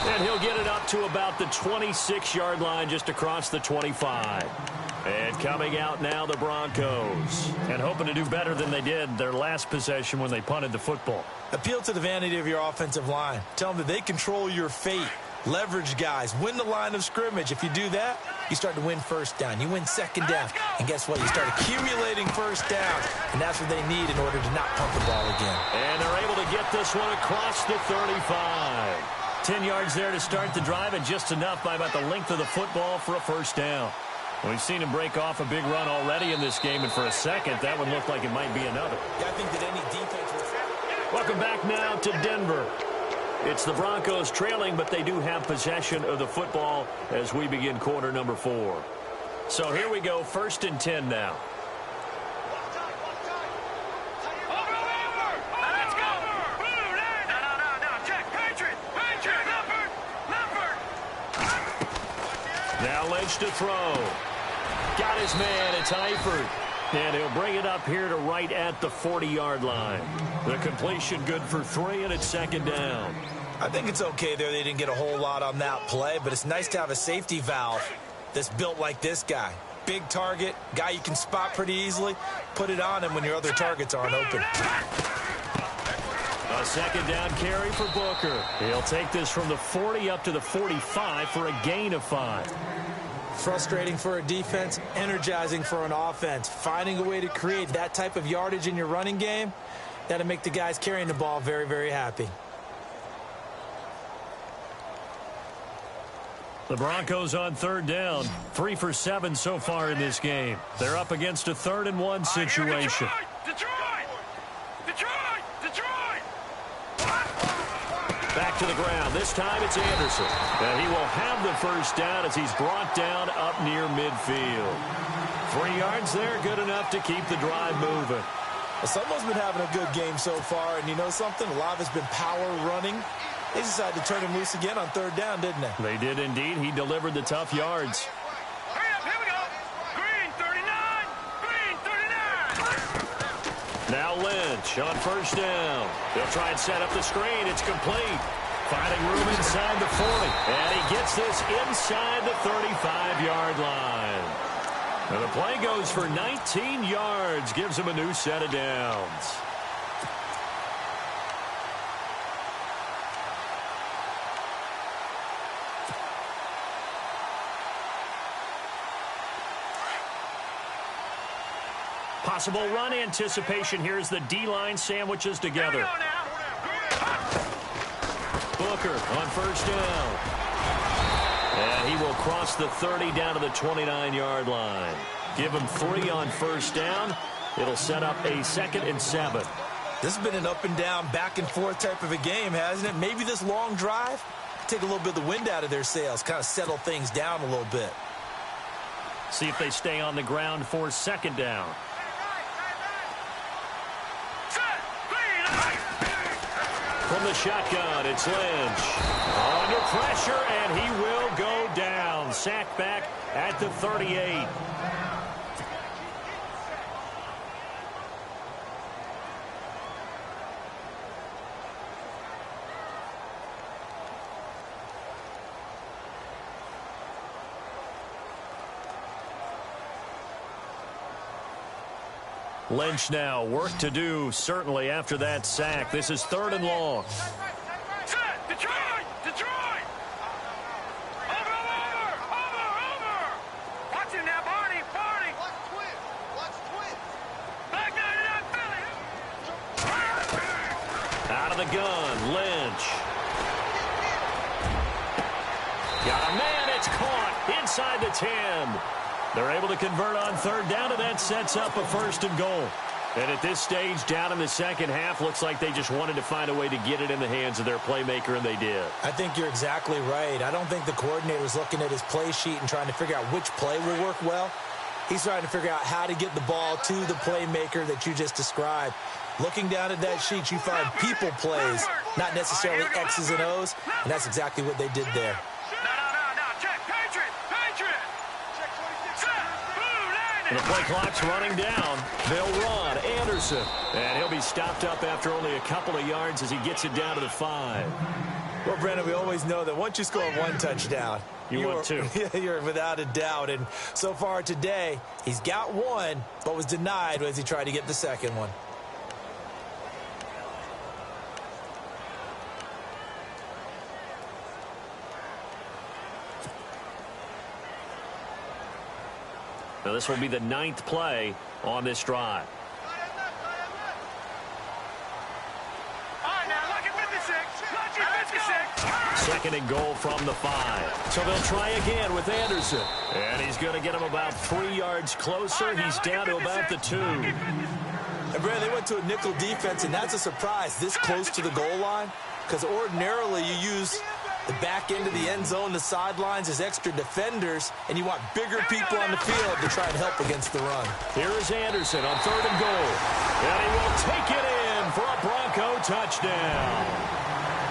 And he'll get it up to about the 26-yard line, just across the 25. And coming out now, the Broncos. And hoping to do better than they did their last possession when they punted the football. Appeal to the vanity of your offensive line. Tell them that they control your fate. Leverage guys. Win the line of scrimmage. If you do that, you start to win 1st down. You win 2nd down. And guess what? You start accumulating 1st downs. And that's what they need in order to not punt the ball again. And they're able to get this one across the 35. 10 yards there to start the drive, and just enough by about the length of the football for a first down. We've seen him break off a big run already in this game, and for a second, that one looked like it might be another. Yeah, I think that any defense would... Welcome back now to Denver. It's the Broncos trailing, but they do have possession of the football as we begin quarter number 4. So here we go, 1st and 10 now. Now Lynch to throw. Got his man, it's Eifert. And he'll bring it up here to right at the 40-yard line. The completion good for 3, and it's 2nd down. I think it's okay there. They didn't get a whole lot on that play, but it's nice to have a safety valve that's built like this guy. Big target, guy you can spot pretty easily. Put it on him when your other targets aren't open. A 2nd down carry for Booker. He'll take this from the 40 up to the 45 for a gain of 5. Frustrating for a defense, energizing for an offense. Finding a way to create that type of yardage in your running game, that'll make the guys carrying the ball very, very happy. The Broncos on 3rd down. 3 for 7 so far in this game. They're up against a 3rd and 1 situation. Back to the ground. This time it's Anderson. And he will have the first down as he's brought down up near midfield. 3 yards there, good enough to keep the drive moving. Well, someone's been having a good game so far, and you know something? A lot of it's been power running. They decided to turn him loose again on 3rd down, didn't they? They did indeed. He delivered the tough yards. Hurry up, here we go. Green 39. Green 39. Now Lynch on 1st down. They'll try and set up the screen. It's complete. Finding room inside the 40. And he gets this inside the 35-yard line. And the play goes for 19 yards. Gives him a new set of downs. Possible run anticipation here as the D-line sandwiches together. Booker on 1st down. And he will cross the 30 down to the 29-yard line. Give him 3 on 1st down. It'll set up a 2nd and 7. This has been an up and down, back and forth type of a game, hasn't it? Maybe this long drive, take a little bit of the wind out of their sails, kind of settle things down a little bit. See if they stay on the ground for 2nd down. From the shotgun, it's Lynch. Under pressure, and he will go down. Sacked back at the 38. Lynch now, work to do, certainly, after that sack. This is 3rd and long. Detroit! Detroit! Over! Watch him now, Barney! Watch twin! Back 99 Philly! Out of the gun, Lynch. Got a man, it's caught inside the 10. They're able to convert on 3rd down, and that sets up a 1st and goal. And at this stage, down in the 2nd half, looks like they just wanted to find a way to get it in the hands of their playmaker, and they did. I think you're exactly right. I don't think the coordinator's looking at his play sheet and trying to figure out which play will work well. He's trying to figure out how to get the ball to the playmaker that you just described. Looking down at that sheet, you find people plays, not necessarily X's and O's, and that's exactly what they did there. And the play clock's running down. They'll run. Anderson. And he'll be stopped up after only a couple of yards as he gets it down to the 5. Well, Brandon, we always know that once you score 1 touchdown, want 2. You're without a doubt. And so far today, he's got 1, but was denied as he tried to get the 2nd one. Now this will be the 9th play on this drive. second and goal from the 5. So they'll try again with Anderson. And he's going to get him about 3 yards closer. He's down to about the 2. And Brad, they went to a nickel defense, and that's a surprise this close to the goal line, because ordinarily you use the back end of the end zone, the sidelines as extra defenders, and you want bigger people on the field to try and help against the run. Here is Anderson on 3rd and goal. And he will take it in for a Bronco touchdown.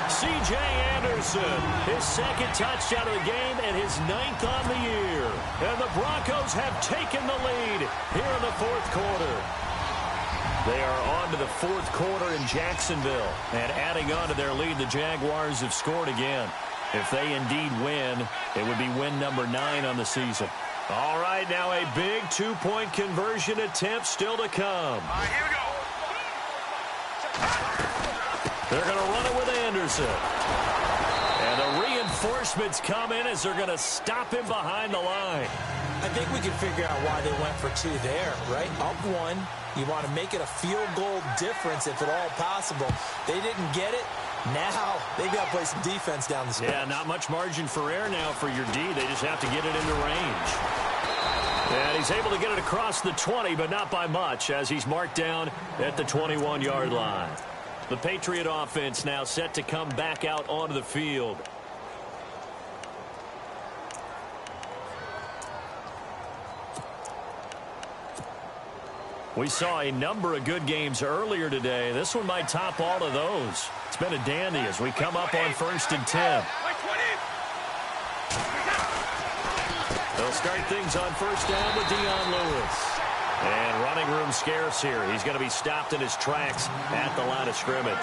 C.J. Anderson, his 2nd touchdown of the game and his 9th on the year. And the Broncos have taken the lead here in the 4th quarter. They are on to the 4th quarter in Jacksonville. And adding on to their lead, the Jaguars have scored again. If they indeed win, it would be win number 9 on the season. All right, now a big 2-point conversion attempt still to come. Here we go. They're going to run it with Anderson. And the reinforcements come in as they're going to stop him behind the line. I think we can figure out why they went for 2 there, right? Up 1. You want to make it a field goal difference if at all possible. They didn't get it. Now they've got to play some defense down the stretch. Yeah, not much margin for error now for your D. They just have to get it into range. And he's able to get it across the 20, but not by much, as he's marked down at the 21-yard line. The Patriot offense now set to come back out onto the field. We saw a number of good games earlier today. This one might top all of those. It's been a dandy as we come up on 1st and 10. They'll start things on 1st down with Dion Lewis. And running room scarce here. He's going to be stopped in his tracks at the line of scrimmage.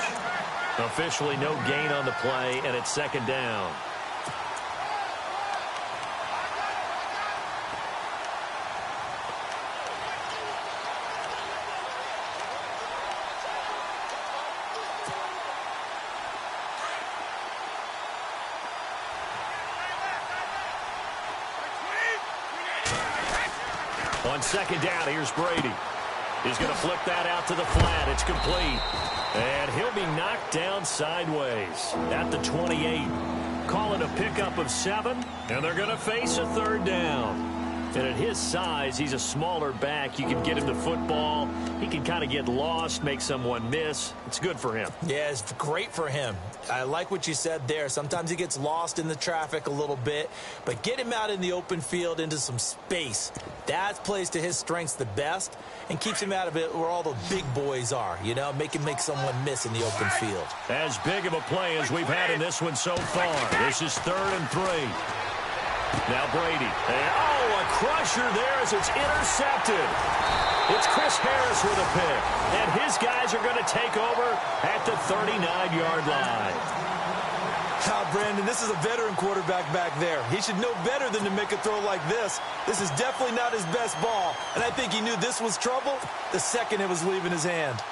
Officially no gain on the play, and it's 2nd down. On 2nd down, here's Brady. He's going to flip that out to the flat. It's complete. And he'll be knocked down sideways at the 28. Call it a pickup of 7, and they're going to face a 3rd down. And at his size, he's a smaller back. You can get him the football. He can kind of get lost, make someone miss. It's good for him. Yeah, it's great for him. I like what you said there. Sometimes he gets lost in the traffic a little bit, but get him out in the open field into some space. That plays to his strengths the best and keeps him out of it where all the big boys are, you know, make someone miss in the open field. As big of a play as we've had in this one so far. This is 3rd and 3. Now Brady. And, a crusher there as it's intercepted. It's Chris Harris with a pick. And his guys are going to take over at the 39-yard line. Brandon, this is a veteran quarterback back there. He should know better than to make a throw like this. This is definitely not his best ball. And I think he knew this was trouble the second it was leaving his hand.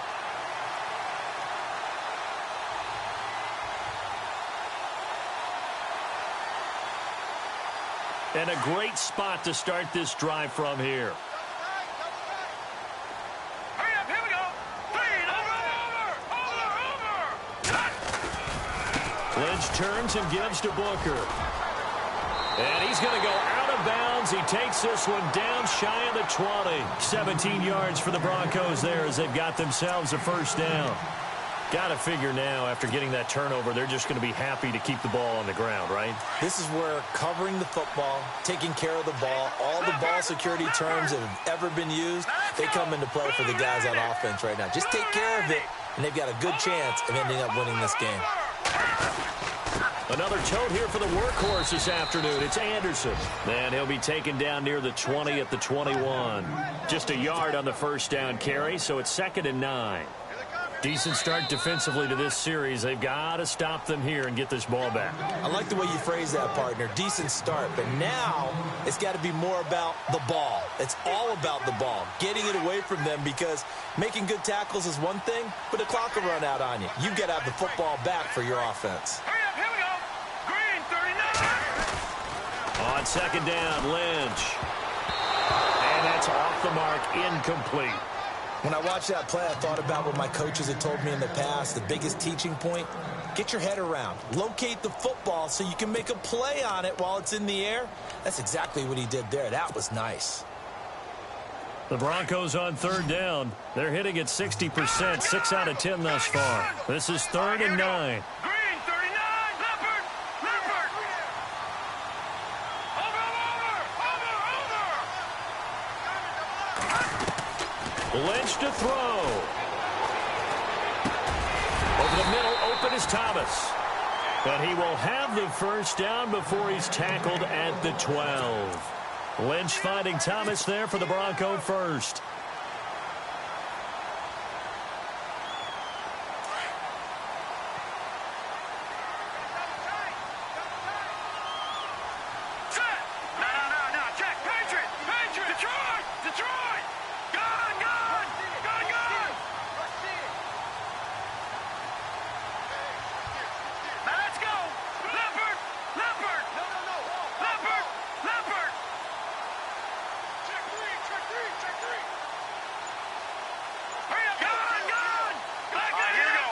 And a great spot to start this drive from here. Hurry up, here we go. 3, over. Lynch turns and gives to Booker. And he's going to go out of bounds. He takes this one down shy of the 20. 17 yards for the Broncos there as they've got themselves a 1st down. Got to figure now, after getting that turnover, they're just going to be happy to keep the ball on the ground, right? This is where covering the football, taking care of the ball, all the ball security terms that have ever been used, they come into play for the guys on offense right now. Just take care of it, and they've got a good chance of ending up winning this game. Another tote here for the workhorse this afternoon. It's Anderson. And he'll be taken down near the 20 at the 21. Just a yard on the 1st down carry, so it's 2nd and 9. Decent start defensively to this series. They've got to stop them here and get this ball back. I like the way you phrase that, partner. Decent start. But now it's got to be more about the ball. It's all about the ball. Getting it away from them, because making good tackles is one thing, but the clock will run out on you. You've got to have the football back for your offense. Hurry up, here we go. Green, 39. On 2nd down, Lynch. And that's off the mark, incomplete. When I watched that play, I thought about what my coaches had told me in the past. The biggest teaching point, Get your head around. Locate the football so you can make a play on it while it's in the air. That's exactly what he did there. That was nice. The Broncos on third down. They're hitting at 60%, 6 out of 10 thus far. This is 3rd and 9. Green, 39, Leopard, Leopard. Over. Lynch to throw. Over the middle, open is Thomas. But he will have the first down before he's tackled at the 12. Lynch finding Thomas there for the Bronco first. No, check. Patriot, Detroit. Gone. Now let's go. Leopard. Leopard. Check three. Hurry up. Gone. Back in here we go.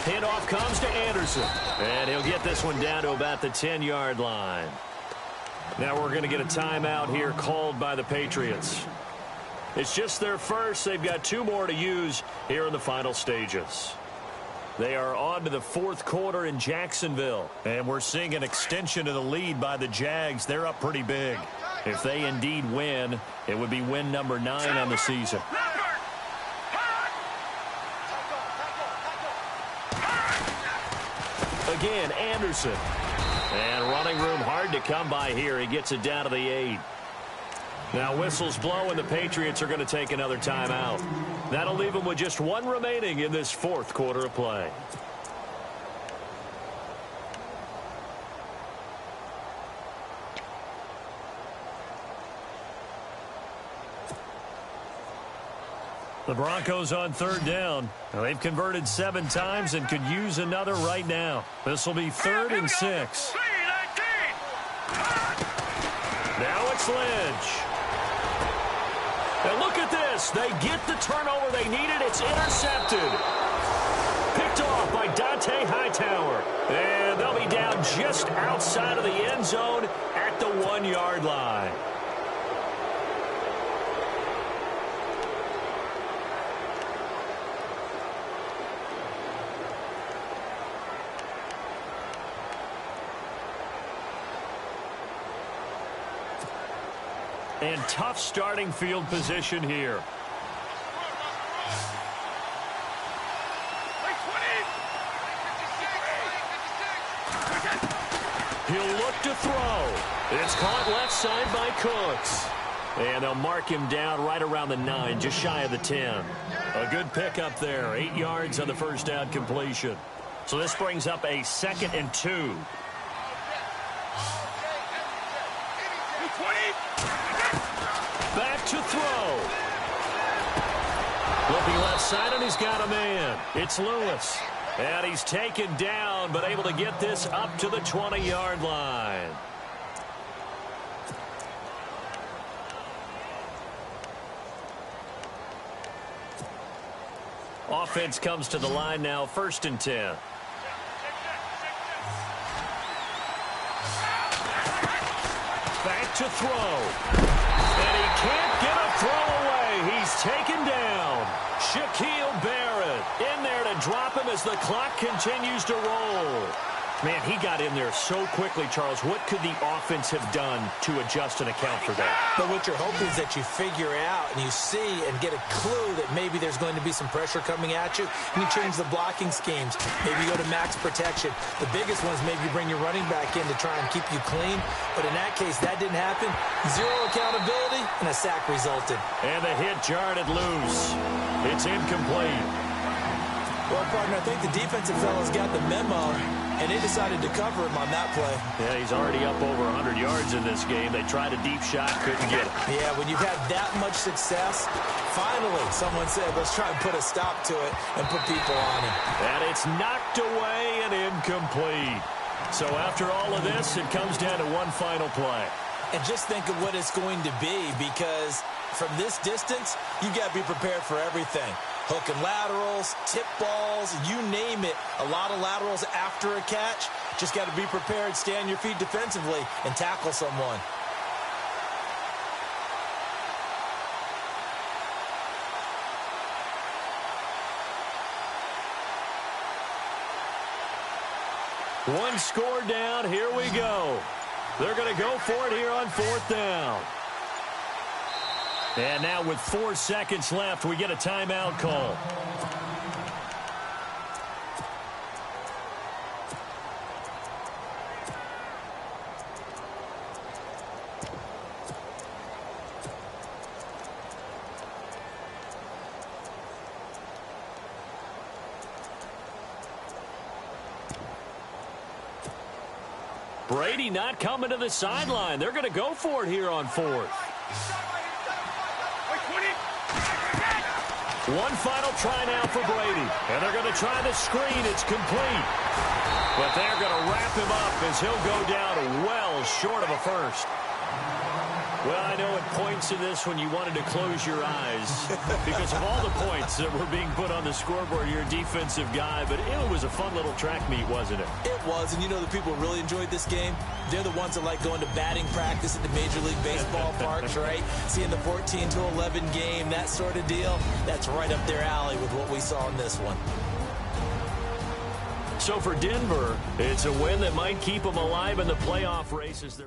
19. Handoff comes to Anderson. And he'll get this one down to about the 10-yard line. Now we're going to get a timeout here called by the Patriots. It's just their first. They've got 2 more to use here in the final stages. They are on to the 4th quarter in Jacksonville. And we're seeing an extension of the lead by the Jags. They're up pretty big. If they indeed win, it would be win number 9 on the season. Again, Anderson. And running room hard to come by here. He gets it down to the 8. Now whistles blow and the Patriots are going to take another timeout. That'll leave them with just 1 remaining in this 4th quarter of play. The Broncos on 3rd down. Now, they've converted 7 times and could use another right now. This will be 3rd and 6. Now it's Lynch. And look at this. They get the turnover they needed. It's intercepted. Picked off by Dante Hightower. And they'll be down just outside of the end zone at the 1-yard line. And tough starting field position here. He'll look to throw. It's caught left side by Cooks. And they'll mark him down right around the 9, just shy of the 10. A good pickup there. 8 yards on the first down completion. So this brings up a 2nd and 2. Back to throw. Looking left side, and he's got a man. It's Lewis. And he's taken down, but able to get this up to the 20-yard line. Offense comes to the line now, 1st and 10. Back to throw. And he can't get a throw away. He's taken down. Shaquille Barrett in there to drop him as the clock continues to roll. Man, he got in there so quickly, Charles. What could the offense have done to adjust and account for that? But what you're hoping is that you figure out and you see and get a clue that maybe there's going to be some pressure coming at you, and you change the blocking schemes. Maybe you go to max protection. The biggest ones, maybe you bring your running back in to try and keep you clean. But in that case, that didn't happen. 0 accountability, and a sack resulted. And the hit jarred it loose. It's incomplete. Well, partner, I think the defensive fellas got the memo, and they decided to cover him on that play. Yeah, he's already up over 100 yards in this game. They tried a deep shot, couldn't get it. Yeah, when you've had that much success, finally someone said, let's try and put a stop to it and put people on him. And it's knocked away and incomplete. So after all of this, it comes down to one final play. And just think of what it's going to be, because from this distance, you've got to be prepared for everything. Hook and laterals, tip balls, you name it. A lot of laterals after a catch. Just got to be prepared, stay on your feet defensively, and tackle someone. One score down. Here we go. They're going to go for it here on 4th down. And now with 4 seconds left, we get a timeout call. Brady not coming to the sideline. They're going to go for it here on 4th. One final try now for Brady. And they're going to try the screen. It's complete. But they're going to wrap him up as he'll go down well short of a first. Well, I know at points in this when you wanted to close your eyes because of all the points that were being put on the scoreboard. You're a defensive guy, but it was a fun little track meet, wasn't it? It was, and you know the people who really enjoyed this game? They're the ones that like going to batting practice at the Major League Baseball parks, right? Seeing the 14-11 game, that sort of deal. That's right up their alley with what we saw in this one. So for Denver, it's a win that might keep them alive in the playoff races.